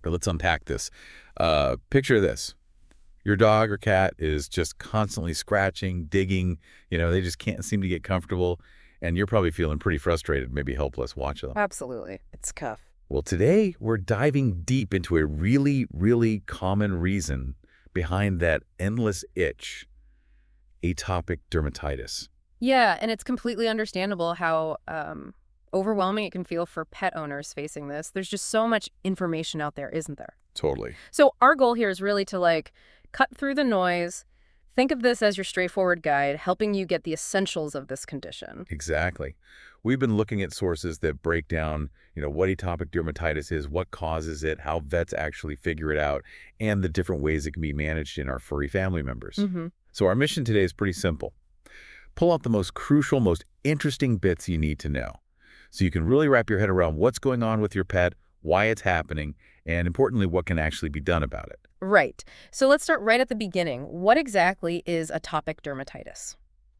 But let's unpack this. Picture this. Your dog or cat is just constantly scratching, digging. They just can't seem to get comfortable. And you're probably feeling pretty frustrated, maybe helpless watching them. Absolutely. It's tough. Well, today we're diving deep into a really, really common reason behind that endless itch, atopic dermatitis. Yeah, and it's completely understandable how overwhelming it can feel for pet owners facing this. There's just so much information out there, isn't there? Totally. So our goal here is really to cut through the noise. Think of this as your straightforward guide, helping you get the essentials of this condition. Exactly. We've been looking at sources that break down, what atopic dermatitis is, what causes it, how vets actually figure it out, and the different ways it can be managed in our furry family members. Mm-hmm. So our mission today is pretty simple. Pull out the most crucial, most interesting bits you need to know, so you can really wrap your head around what's going on with your pet, why it's happening, and importantly, what can actually be done about it. Right. So let's start right at the beginning. What exactly is atopic dermatitis?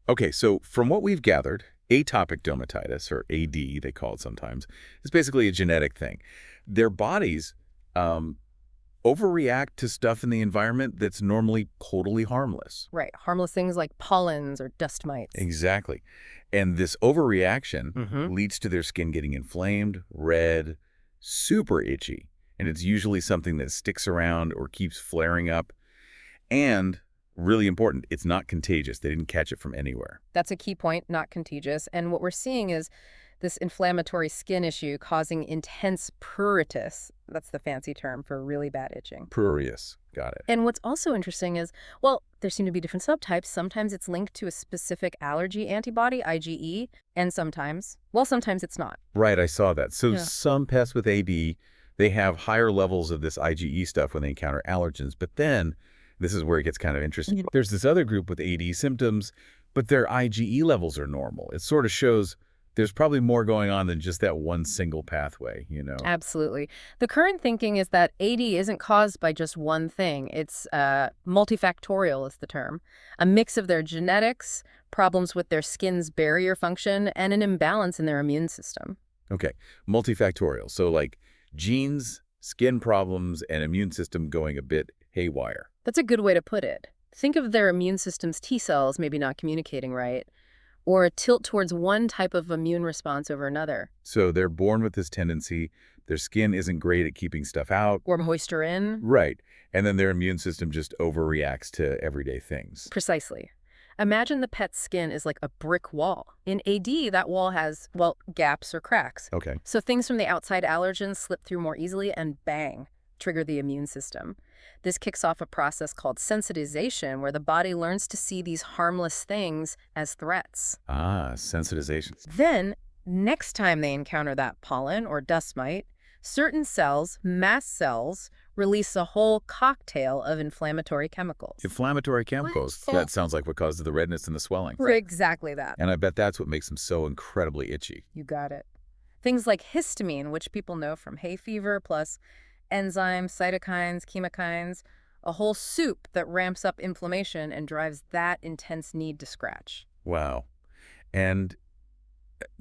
Okay, so from what we've gathered, atopic dermatitis, or AD they call it sometimes, is basically a genetic thing. Their bodies overreact to stuff in the environment that's normally totally harmless. Right. Harmless things like pollens or dust mites. Exactly. And this overreaction Mm-hmm. leads to their skin getting inflamed, red, super itchy. And it's usually something that sticks around or keeps flaring up. And really important, it's not contagious. They didn't catch it from anywhere. That's a key point, not contagious. And what we're seeing is this inflammatory skin issue causing intense pruritus. That's the fancy term for really bad itching. Pruritus. Got it. And what's also interesting is, there seem to be different subtypes. Sometimes it's linked to a specific allergy antibody, IgE, and sometimes it's not. Right, I saw that. So Yeah. some pests with AD, they have higher levels of this IgE stuff when they encounter allergens. But then, this is where it gets kind of interesting. There's this other group with AD symptoms, but their IgE levels are normal. It sort of shows there's probably more going on than just that one single pathway, Absolutely. The current thinking is that AD isn't caused by just one thing. It's multifactorial is the term. A mix of their genetics, problems with their skin's barrier function, and an imbalance in their immune system. Okay, multifactorial. So like genes, skin problems, and immune system going a bit haywire. That's a good way to put it. Think of their immune system's T cells maybe not communicating right, or a tilt towards one type of immune response over another. So they're born with this tendency. Their skin isn't great at keeping stuff out. Or moisture in. Right. And then their immune system just overreacts to everyday things. Precisely. Imagine the pet's skin is like a brick wall. In AD, that wall has, gaps or cracks. Okay. So things from the outside allergens slip through more easily and bang, trigger the immune system. This kicks off a process called sensitization, where the body learns to see these harmless things as threats. Ah, sensitization. Then, next time they encounter that pollen or dust mite, certain cells, mast cells, release a whole cocktail of inflammatory chemicals. Inflammatory chemicals. That sounds like what causes the redness and the swelling. Exactly that. And I bet that's what makes them so incredibly itchy. You got it. Things like histamine, which people know from hay fever, plus enzymes, cytokines, chemokines, a whole soup that ramps up inflammation and drives that intense need to scratch. Wow. And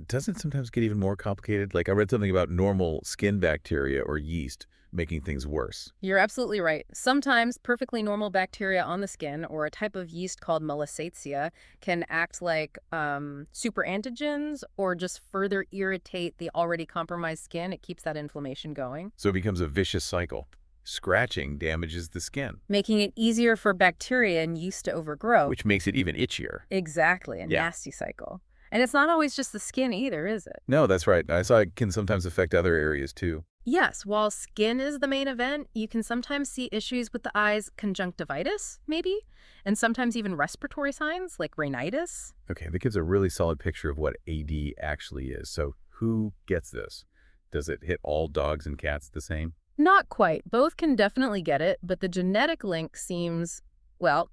doesn't it sometimes get even more complicated? Like I read something about normal skin bacteria or yeast making things worse. You're absolutely right. Sometimes perfectly normal bacteria on the skin or a type of yeast called Melissacea can act like superantigens or just further irritate the already compromised skin. It keeps that inflammation going. So it becomes a vicious cycle. Scratching damages the skin, Making it easier for bacteria and yeast to overgrow. which makes it even itchier. Exactly, a nasty cycle. And it's not always just the skin either, is it? No, that's right. I saw it can sometimes affect other areas too. Yes, while skin is the main event, you can sometimes see issues with the eyes, conjunctivitis, maybe, and sometimes even respiratory signs like rhinitis. Okay, that gives a really solid picture of what AD actually is. So who gets this? Does it hit all dogs and cats the same? Not quite. Both can definitely get it, but the genetic link seems,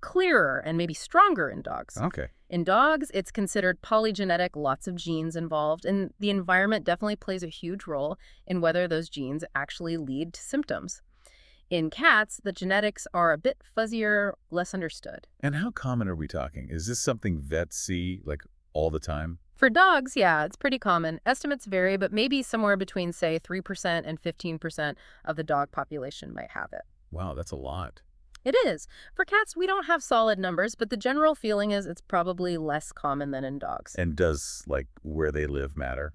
clearer and maybe stronger in dogs. Okay. In dogs, it's considered polygenetic, lots of genes involved, and the environment definitely plays a huge role in whether those genes actually lead to symptoms. In cats, the genetics are a bit fuzzier, less understood. And how common are we talking? Is this something vets see like all the time? For dogs, yeah, it's pretty common. Estimates vary, but maybe somewhere between, say, 3% and 15% of the dog population might have it. Wow, that's a lot. It is. For cats, we don't have solid numbers, but the general feeling is it's probably less common than in dogs. And does, like, where they live matter?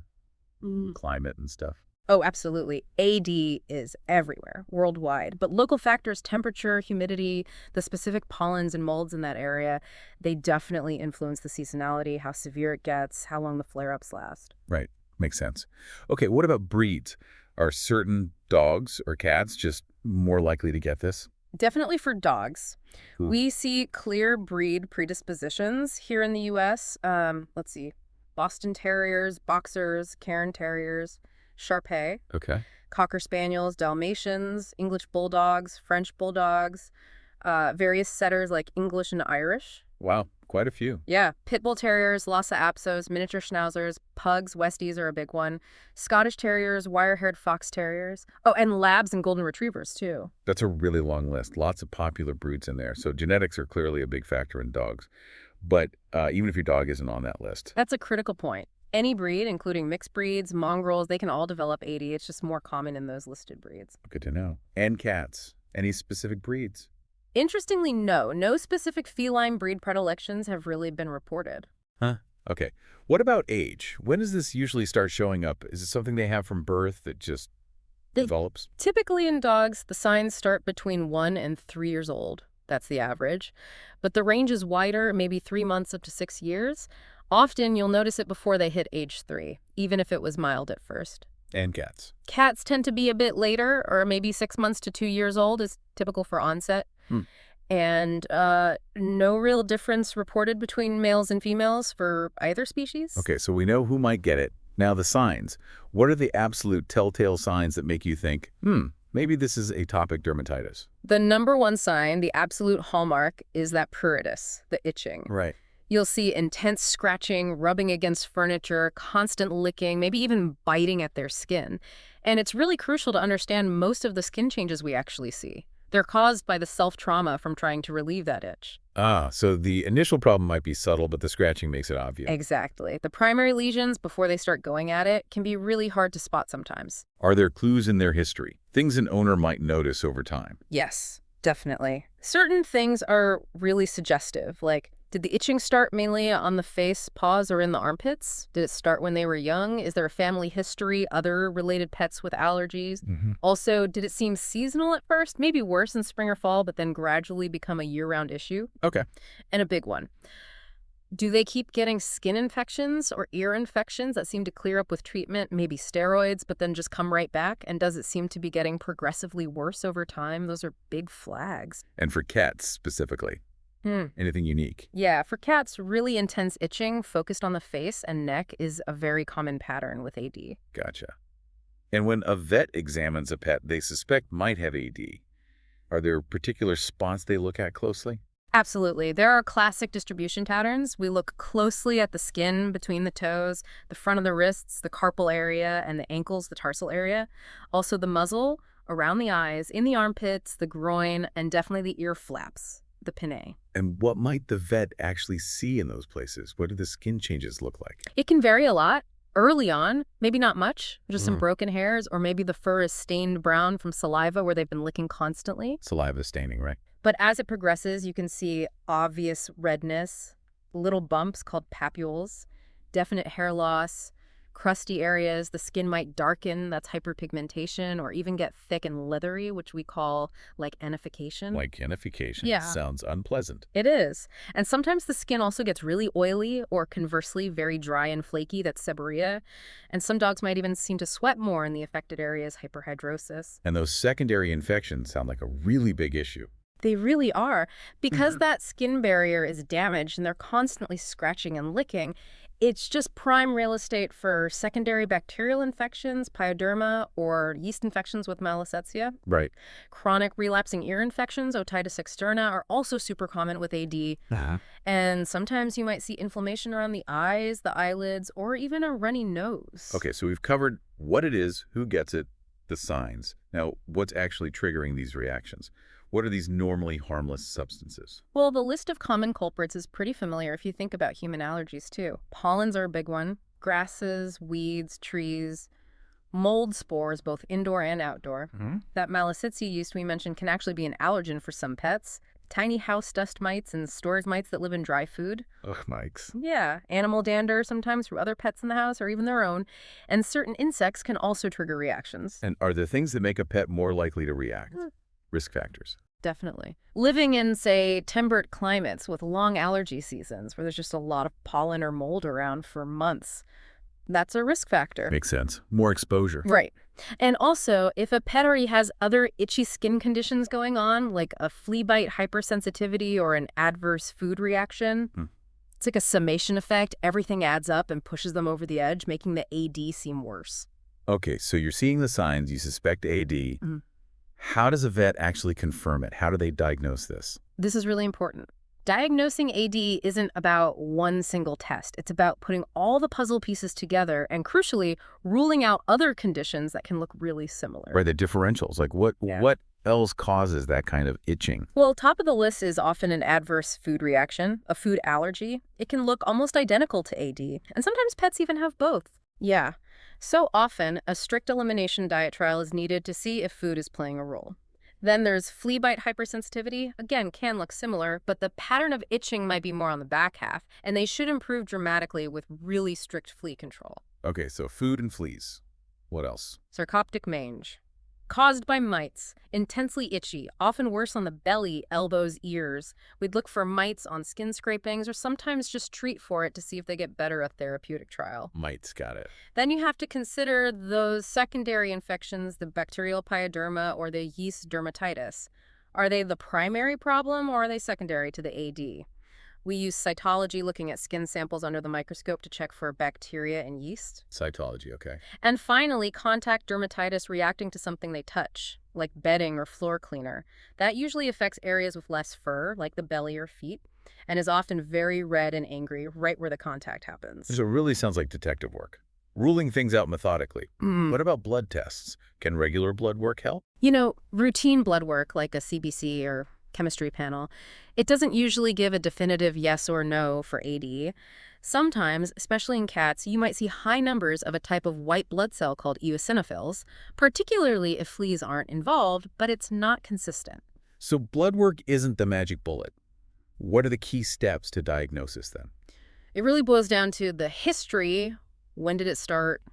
Mm. Climate and stuff? Oh, absolutely. AD is everywhere, worldwide. But local factors, temperature, humidity, the specific pollens and molds in that area, they definitely influence the seasonality, how severe it gets, how long the flare-ups last. Right. Makes sense. Okay, what about breeds? Are certain dogs or cats just more likely to get this? Definitely for dogs. Ooh, We see clear breed predispositions here in the U.S. Let's see. Boston Terriers, Boxers, Cairn Terriers, Shar okay. Cocker Spaniels, Dalmatians, English Bulldogs, French Bulldogs, various setters like English and Irish. Wow, quite a few. Yeah, Pit Bull Terriers, Lhasa Apsos, Miniature Schnauzers, Pugs, Westies are a big one, Scottish Terriers, Wire-haired Fox Terriers. Oh, and Labs and Golden Retrievers, too. That's a really long list. Lots of popular broods in there. So genetics are clearly a big factor in dogs. But even if your dog isn't on that list. That's a critical point. Any breed, including mixed breeds, mongrels, they can all develop AD. It's just more common in those listed breeds. Good to know. And cats. Any specific breeds? Interestingly, no. No specific feline breed predilections have really been reported. Huh? Okay. What about age? When does this usually start showing up? Is it something they have from birth that just They develops? Typically in dogs, the signs start between 1 and 3 years old. That's the average. But the range is wider, maybe 3 months up to 6 years. Often you'll notice it before they hit age 3, even if it was mild at first. And cats. Cats tend to be a bit later, or maybe 6 months to 2 years old is typical for onset. Hmm. And no real difference reported between males and females for either species. Okay, so we know who might get it. Now the signs. What are the absolute telltale signs that make you think, maybe this is atopic dermatitis? The number one sign, the absolute hallmark, is that pruritus, the itching. Right. You'll see intense scratching, rubbing against furniture, constant licking, maybe even biting at their skin. And it's really crucial to understand most of the skin changes we actually see. They're caused by the self-trauma from trying to relieve that itch. Ah, so the initial problem might be subtle, but the scratching makes it obvious. Exactly. The primary lesions, before they start going at it, can be really hard to spot sometimes. Are there clues in their history? Things an owner might notice over time? Yes, definitely. Certain things are really suggestive, like did the itching start mainly on the face, paws, or in the armpits? Did it start when they were young? Is there a family history, other related pets with allergies? Also, did it seem seasonal at first, maybe worse in spring or fall, but then gradually become a year-round issue? Okay. And a big one. Do they keep getting skin infections or ear infections that seem to clear up with treatment, maybe steroids, but then just come right back? And does it seem to be getting progressively worse over time? Those are big flags. And for cats specifically? Anything unique? Yeah, for cats, really intense itching focused on the face and neck is a very common pattern with AD. Gotcha. And when a vet examines a pet they suspect might have AD, are there particular spots they look at closely? Absolutely. There are classic distribution patterns. We look closely at the skin between the toes, the front of the wrists, the carpal area, and the ankles, the tarsal area. Also the muzzle, around the eyes, in the armpits, the groin, and definitely the ear flaps, the pinnae. And what might the vet actually see in those places? What do the skin changes look like? It can vary a lot. Early on, maybe not much, just some broken hairs, or maybe the fur is stained brown from saliva where they've been licking constantly. Saliva staining, right? But as it progresses, you can see obvious redness, little bumps called papules, definite hair loss, crusty areas. The skin might darken, that's hyperpigmentation, or even get thick and leathery, which we call like enification. Like enification. Yeah. Sounds unpleasant. It is. And sometimes the skin also gets really oily or conversely very dry and flaky. That's seborrhea. And some dogs might even seem to sweat more in the affected areas, hyperhidrosis. And those secondary infections sound like a really big issue. They really are. Because that skin barrier is damaged and they're constantly scratching and licking, it's just prime real estate for secondary bacterial infections, pyoderma, or yeast infections with Malassezia. Right. Chronic relapsing ear infections, otitis externa, are also super common with AD. And sometimes you might see inflammation around the eyes, the eyelids, or even a runny nose. Okay, so we've covered what it is, who gets it, the signs. Now, what's actually triggering these reactions? What are these normally harmless substances? Well, the list of common culprits is pretty familiar if you think about human allergies, too. Pollens are a big one. Grasses, weeds, trees, mold spores, both indoor and outdoor. That Malisetia yeast we mentioned can actually be an allergen for some pets. Tiny house dust mites and storage mites that live in dry food. Ugh, Mikes. Yeah, animal dander sometimes from other pets in the house or even their own. And certain insects can also trigger reactions. And are there things that make a pet more likely to react? Risk factors. Definitely. Living in, say, temperate climates with long allergy seasons where there's just a lot of pollen or mold around for months, that's a risk factor. Makes sense. More exposure. Right. And also, if a pet already has other itchy skin conditions going on, like a flea bite hypersensitivity or an adverse food reaction, it's like a summation effect. Everything adds up and pushes them over the edge, making the AD seem worse. Okay, so you're seeing the signs, you suspect AD. How does a vet actually confirm it? How do they diagnose this? This is really important. Diagnosing AD isn't about one single test. It's about putting all the puzzle pieces together and, crucially, ruling out other conditions that can look really similar. Right, the differentials. Like what else causes that kind of itching? Well, top of the list is often an adverse food reaction, a food allergy. It can look almost identical to AD, and sometimes pets even have both. Yeah. So often, a strict elimination diet trial is needed to see if food is playing a role. Then there's flea bite hypersensitivity. Again, can look similar, but the pattern of itching might be more on the back half, and they should improve dramatically with really strict flea control. Okay, so food and fleas. What else? Sarcoptic mange. Caused by mites, intensely itchy, often worse on the belly, elbows, ears. We'd look for mites on skin scrapings or sometimes just treat for it to see if they get better at therapeutic trial. Mites, got it. Then you have to consider those secondary infections, the bacterial pyoderma or the yeast dermatitis. Are they the primary problem or are they secondary to the AD? We use cytology, looking at skin samples under the microscope to check for bacteria and yeast. Cytology, okay. And finally, contact dermatitis reacting to something they touch, like bedding or floor cleaner. That usually affects areas with less fur, like the belly or feet, and is often very red and angry right where the contact happens. So it really sounds like detective work. Ruling things out methodically. What about blood tests? Can regular blood work help? You know, routine blood work like a CBC or chemistry panel, it doesn't usually give a definitive yes or no for AD. Sometimes, especially in cats, you might see high numbers of a type of white blood cell called eosinophils, particularly if fleas aren't involved, but it's not consistent. So blood work isn't the magic bullet. What are the key steps to diagnosis then? It really boils down to the history. When did it start?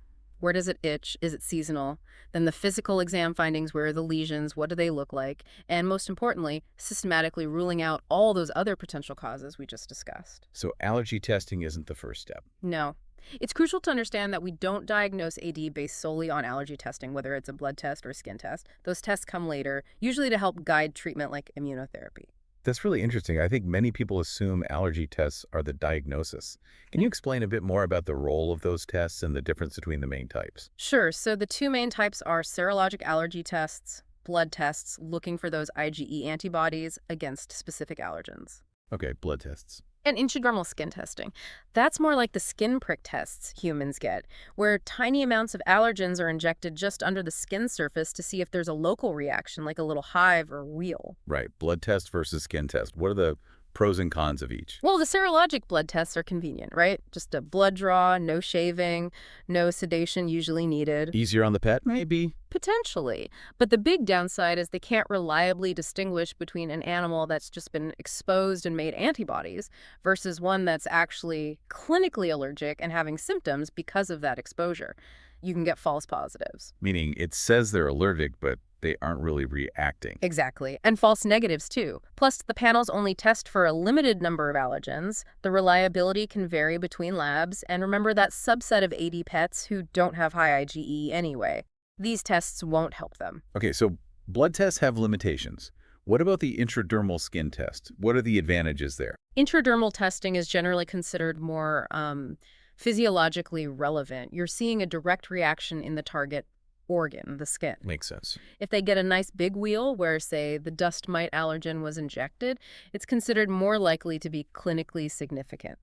Where does it itch? Is it seasonal? Then the physical exam findings, where are the lesions? What do they look like? And most importantly, systematically ruling out all those other potential causes we just discussed. So allergy testing isn't the first step. No. It's crucial to understand that we don't diagnose AD based solely on allergy testing, whether it's a blood test or a skin test. Those tests come later, usually to help guide treatment like immunotherapy. That's really interesting. I think many people assume allergy tests are the diagnosis. Can you explain a bit more about the role of those tests and the difference between the main types? Sure. So the two main types are serologic allergy tests, blood tests looking for those IgE antibodies against specific allergens. Okay, blood tests. And intradermal skin testing. That's more like the skin prick tests humans get, where tiny amounts of allergens are injected just under the skin surface to see if there's a local reaction, like a little hive or wheal. Right, blood test versus skin test. What are the pros and cons of each? Well, the serologic blood tests are convenient, right? Just a blood draw, no shaving, no sedation usually needed. Easier on the pet, maybe? Potentially. But the big downside is they can't reliably distinguish between an animal that's just been exposed and made antibodies versus one that's actually clinically allergic and having symptoms because of that exposure. You can get false positives. Meaning it says they're allergic, but they aren't really reacting. Exactly. And false negatives, too. Plus, the panels only test for a limited number of allergens. The reliability can vary between labs. And remember that subset of AD pets who don't have high IgE anyway. These tests won't help them. Okay, so blood tests have limitations. What about the intradermal skin test? What are the advantages there? Intradermal testing is generally considered more physiologically relevant. You're seeing a direct reaction in the target organ, the skin. Makes sense. If they get a nice big wheal where, say, the dust mite allergen was injected, it's considered more likely to be clinically significant.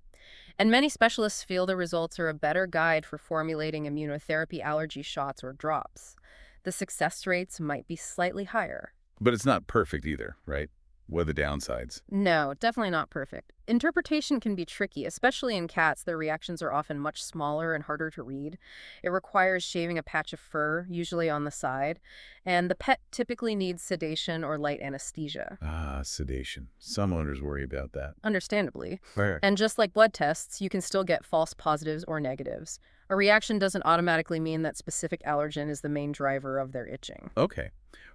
And many specialists feel the results are a better guide for formulating immunotherapy allergy shots or drops. the success rates might be slightly higher. But it's not perfect either, right? What are the downsides? No, definitely not perfect. Interpretation can be tricky, especially in cats. Their reactions are often much smaller and harder to read. It requires shaving a patch of fur, usually on the side, and the pet typically needs sedation or light anesthesia. Ah, sedation. Some owners worry about that. Understandably. Fair. And just like blood tests, you can still get false positives or negatives. A reaction doesn't automatically mean that specific allergen is the main driver of their itching. Okay.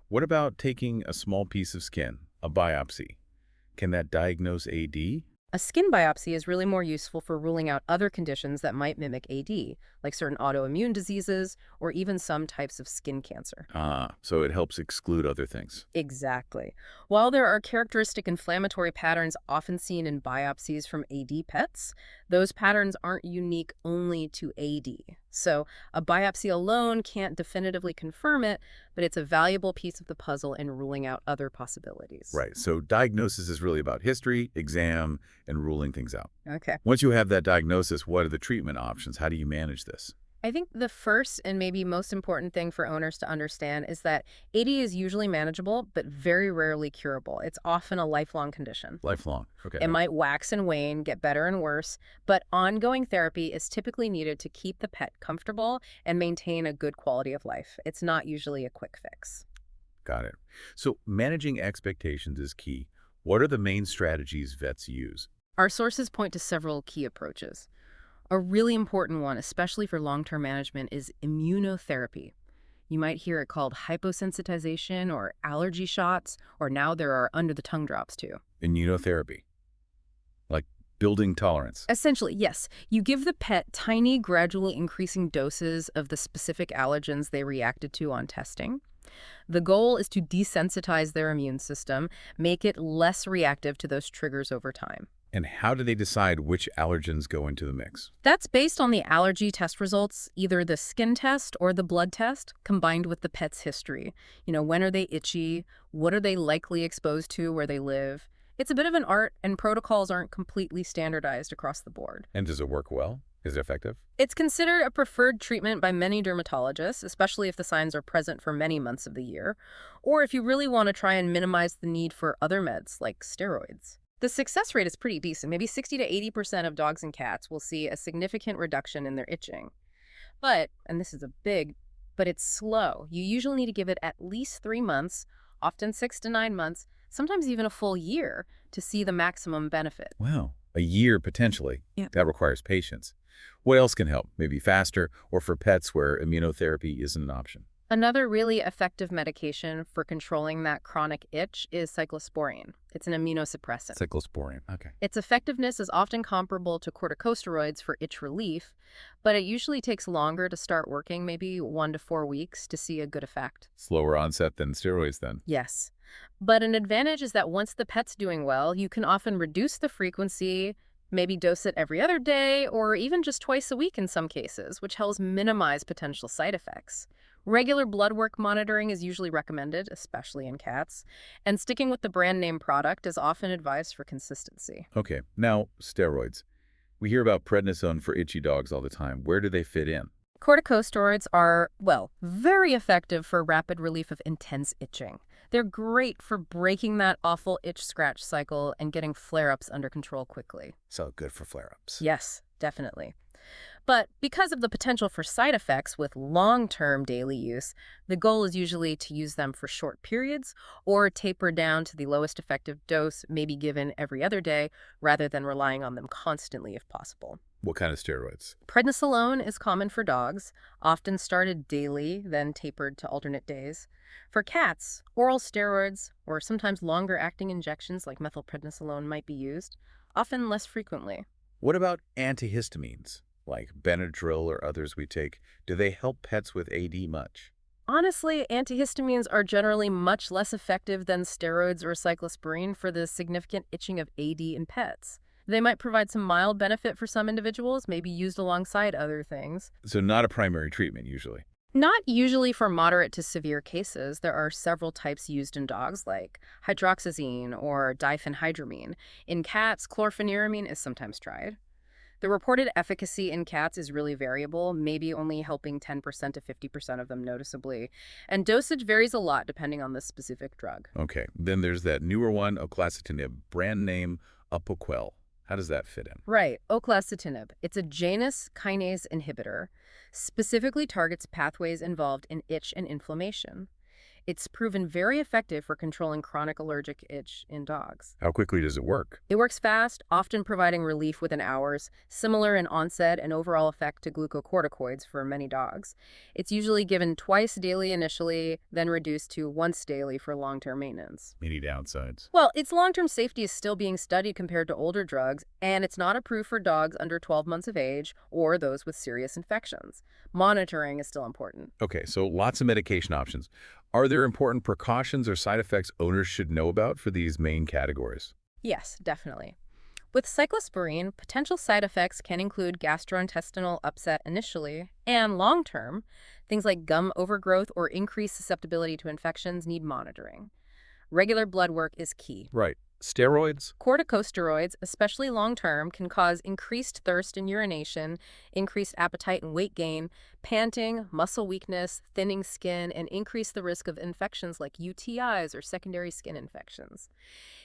What about taking a small piece of skin, a biopsy? Can that diagnose AD? A skin biopsy is really more useful for ruling out other conditions that might mimic AD, like certain autoimmune diseases or even some types of skin cancer. Ah, so it helps exclude other things. Exactly. While there are characteristic inflammatory patterns often seen in biopsies from AD pets, those patterns aren't unique only to AD. So a biopsy alone can't definitively confirm it, but it's a valuable piece of the puzzle in ruling out other possibilities. Right. So diagnosis is really about history, exam, and ruling things out. Okay. Once you have that diagnosis, what are the treatment options? How do you manage this? I think the first and maybe most important thing for owners to understand is that AD is usually manageable, but very rarely curable. It's often a lifelong condition. Lifelong. Okay. It might wax and wane, get better and worse, but ongoing therapy is typically needed to keep the pet comfortable and maintain a good quality of life. It's not usually a quick fix. Got it. So managing expectations is key. What are the main strategies vets use? Our sources point to several key approaches. A really important one, especially for long-term management, is immunotherapy. You might hear it called hyposensitization or allergy shots, or now there are under-the-tongue drops too. Immunotherapy, like building tolerance. Essentially, yes, you give the pet tiny, gradually increasing doses of the specific allergens they reacted to on testing. The goal is to desensitize their immune system, make it less reactive to those triggers over time. And how do they decide which allergens go into the mix? That's based on the allergy test results, either the skin test or the blood test, combined with the pet's history. When are they itchy? What are they likely exposed to where they live? It's a bit of an art, and protocols aren't completely standardized across the board. And does it work well? Is it effective? It's considered a preferred treatment by many dermatologists, especially if the signs are present for many months of the year, or if you really want to try and minimize the need for other meds like steroids. The success rate is pretty decent. Maybe 60 to 80% of dogs and cats will see a significant reduction in their itching. But, and this is but it's slow. You usually need to give it at least 3 months, often 6 to 9 months, sometimes even a full year to see the maximum benefit. Wow. A year potentially. Yeah. That requires patience. What else can help? Maybe faster, or for pets where immunotherapy isn't an option? Another really effective medication for controlling that chronic itch is cyclosporine. It's an immunosuppressant. Cyclosporine. Okay. Its effectiveness is often comparable to corticosteroids for itch relief, but it usually takes longer to start working, maybe 1 to 4 weeks, to see a good effect. Slower onset than steroids then. Yes. But an advantage is that once the pet's doing well, you can often reduce the frequency, maybe dose it every other day, or even just twice a week in some cases, which helps minimize potential side effects. Regular blood work monitoring is usually recommended, especially in cats, and sticking with the brand name product is often advised for consistency. Okay. Now, steroids. We hear about prednisone for itchy dogs all the time. Where do they fit in? Corticosteroids are, well, very effective for rapid relief of intense itching. They're great for breaking that awful itch-scratch cycle and getting flare-ups under control quickly. So good for flare-ups. Yes, definitely. But because of the potential for side effects with long-term daily use, the goal is usually to use them for short periods or taper down to the lowest effective dose, maybe given every other day, rather than relying on them constantly if possible. What kind of steroids? Prednisolone is common for dogs, often started daily, then tapered to alternate days. For cats, oral steroids or sometimes longer-acting injections like methylprednisolone might be used, often less frequently. What about antihistamines, like Benadryl or others we take? Do they help pets with AD much? Honestly, antihistamines are generally much less effective than steroids or cyclosporine for the significant itching of AD in pets. They might provide some mild benefit for some individuals, maybe used alongside other things. So not a primary treatment usually. Not usually for moderate to severe cases. There are several types used in dogs, like hydroxyzine or diphenhydramine. In cats, chlorpheniramine is sometimes tried. The reported efficacy in cats is really variable, maybe only helping 10% to 50% of them noticeably. And dosage varies a lot depending on the specific drug. Okay. Then there's that newer one, oclacitinib, brand name Apoquel. How does that fit in? Right, oclacitinib. It's a Janus kinase inhibitor, specifically targets pathways involved in itch and inflammation. It's proven very effective for controlling chronic allergic itch in dogs. How quickly does it work? It works fast, often providing relief within hours, similar in onset and overall effect to glucocorticoids for many dogs. It's usually given twice daily initially, then reduced to once daily for long-term maintenance. Any downsides? Well, its long-term safety is still being studied compared to older drugs, and it's not approved for dogs under 12 months of age or those with serious infections. Monitoring is still important. Okay, so lots of medication options. Are there important precautions or side effects owners should know about for these main categories? Yes, definitely. With cyclosporine, potential side effects can include gastrointestinal upset initially, and long-term, things like gum overgrowth or increased susceptibility to infections need monitoring. Regular blood work is key. Right. Steroids? Corticosteroids, especially long-term, can cause increased thirst and urination, increased appetite and weight gain, panting, muscle weakness, thinning skin, and increase the risk of infections like UTIs or secondary skin infections.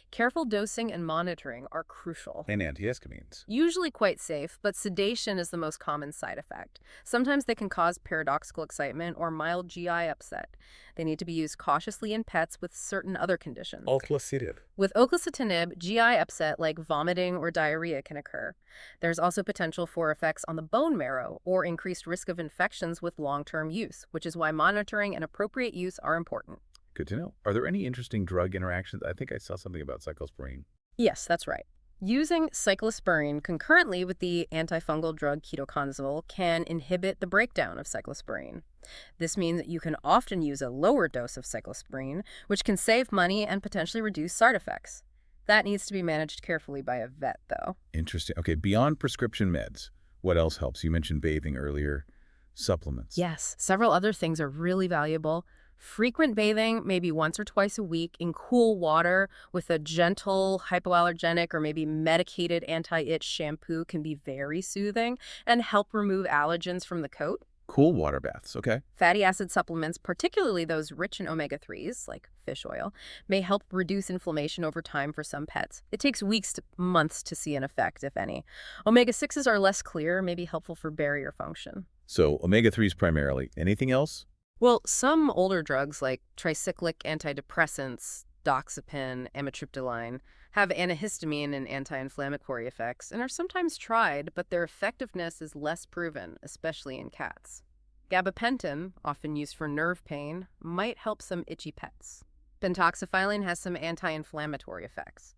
Careful dosing and monitoring are crucial. And antihistamines. Usually quite safe, but sedation is the most common side effect. Sometimes they can cause paradoxical excitement or mild GI upset. They need to be used cautiously in pets with certain other conditions. Oclacitinib. With oclacitinib, GI upset like vomiting or diarrhea can occur. There's also potential for effects on the bone marrow or increased risk of infections with long-term use, which is why monitoring and appropriate use are important. Good to know. Are there any interesting drug interactions? I think I saw something about cyclosporine. Yes, that's right. Using cyclosporine concurrently with the antifungal drug ketoconazole can inhibit the breakdown of cyclosporine. This means that you can often use a lower dose of cyclosporine, which can save money and potentially reduce side effects. That needs to be managed carefully by a vet, though. Interesting. Okay, beyond prescription meds, what else helps? You mentioned bathing earlier. Supplements. Yes, several other things are really valuable. Frequent bathing, maybe once or twice a week, in cool water with a gentle hypoallergenic or maybe medicated anti-itch shampoo can be very soothing and help remove allergens from the coat. Cool water baths. Okay. Fatty acid supplements, particularly those rich in omega-3s, like fish oil, may help reduce inflammation over time for some pets. It takes weeks to months to see an effect, if any. Omega-6s are less clear, may be helpful for barrier function. So omega-3s primarily. Anything else? Well, some older drugs like tricyclic antidepressants, doxepin, amitriptyline, have antihistamine and anti-inflammatory effects and are sometimes tried, but their effectiveness is less proven, especially in cats. Gabapentin, often used for nerve pain, might help some itchy pets. Pentoxifylline has some anti-inflammatory effects.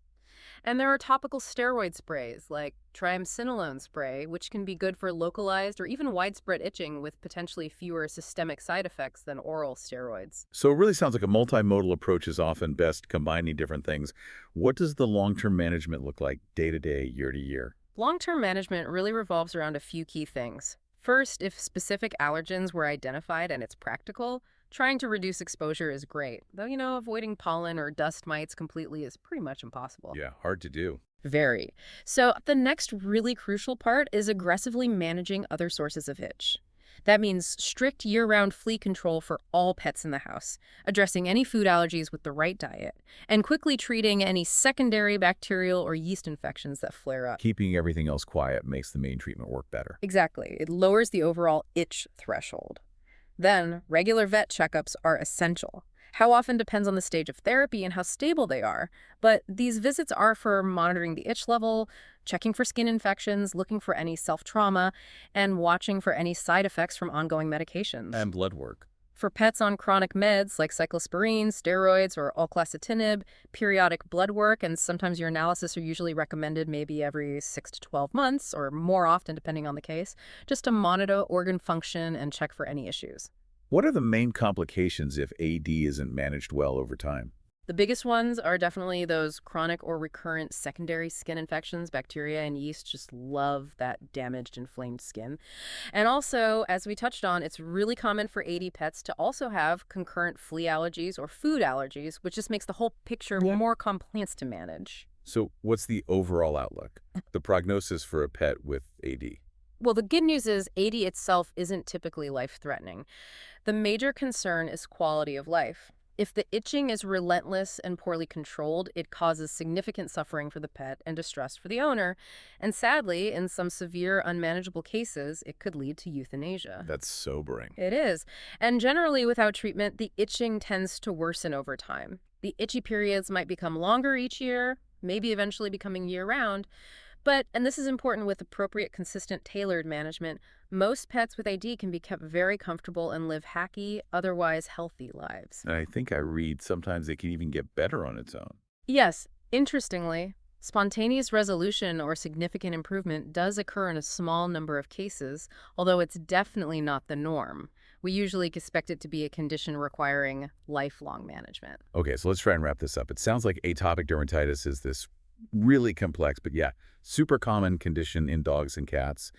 And there are topical steroid sprays like triamcinolone spray, which can be good for localized or even widespread itching with potentially fewer systemic side effects than oral steroids. So it really sounds like a multimodal approach is often best, combining different things. What does the long-term management look like day to day, year to year? Long-term management really revolves around a few key things. First, if specific allergens were identified and it's practical, trying to reduce exposure is great, though, avoiding pollen or dust mites completely is pretty much impossible. Yeah, hard to do. Very. So the next really crucial part is aggressively managing other sources of itch. That means strict year-round flea control for all pets in the house, addressing any food allergies with the right diet, and quickly treating any secondary bacterial or yeast infections that flare up. Keeping everything else quiet makes the main treatment work better. Exactly. It lowers the overall itch threshold. Then, regular vet checkups are essential. How often depends on the stage of therapy and how stable they are, but these visits are for monitoring the itch level, checking for skin infections, looking for any self-trauma, and watching for any side effects from ongoing medications. And blood work. For pets on chronic meds like cyclosporine, steroids, or oclacitinib, periodic blood work and sometimes urinalysis are usually recommended maybe every 6 to 12 months or more often depending on the case, just to monitor organ function and check for any issues. What are the main complications if AD isn't managed well over time? The biggest ones are definitely those chronic or recurrent secondary skin infections. Bacteria and yeast just love that damaged, inflamed skin. And also, as we touched on, it's really common for AD pets to also have concurrent flea allergies or food allergies, which just makes the whole picture more complex to manage. So what's the overall outlook? The prognosis for a pet with AD? Well, the good news is AD itself isn't typically life-threatening. The major concern is quality of life. If the itching is relentless and poorly controlled, it causes significant suffering for the pet and distress for the owner. And sadly, in some severe, unmanageable cases, it could lead to euthanasia. That's sobering. It is. And generally, without treatment, the itching tends to worsen over time. The itchy periods might become longer each year, maybe eventually becoming year-round. But, and this is important with appropriate, consistent, tailored management, most pets with AD can be kept very comfortable and live happy, otherwise healthy lives. And I think I read sometimes it can even get better on its own. Yes, interestingly, spontaneous resolution or significant improvement does occur in a small number of cases, although it's definitely not the norm. We usually expect it to be a condition requiring lifelong management. Okay, so let's try and wrap this up. It sounds like atopic dermatitis is this really complex, but yeah, super common condition in dogs and cats.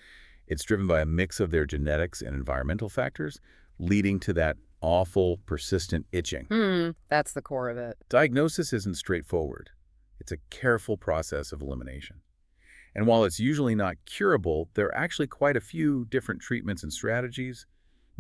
It's driven by a mix of their genetics and environmental factors, leading to that awful, persistent itching. That's the core of it. Diagnosis isn't straightforward. It's a careful process of elimination. And while it's usually not curable, there are actually quite a few different treatments and strategies,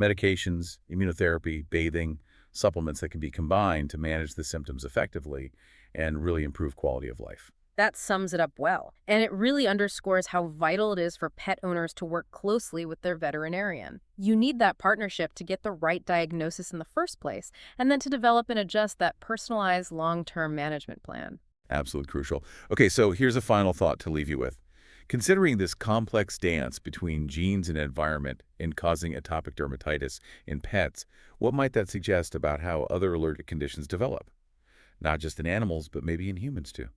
medications, immunotherapy, bathing, supplements that can be combined to manage the symptoms effectively and really improve quality of life. That sums it up well. And it really underscores how vital it is for pet owners to work closely with their veterinarian. You need that partnership to get the right diagnosis in the first place, and then to develop and adjust that personalized long-term management plan. Absolutely crucial. Okay, so here's a final thought to leave you with. Considering this complex dance between genes and environment in causing atopic dermatitis in pets, what might that suggest about how other allergic conditions develop? Not just in animals, but maybe in humans too.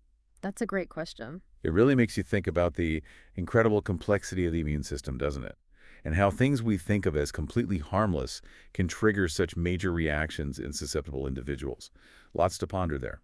That's a great question. It really makes you think about the incredible complexity of the immune system, doesn't it? And how things we think of as completely harmless can trigger such major reactions in susceptible individuals. Lots to ponder there.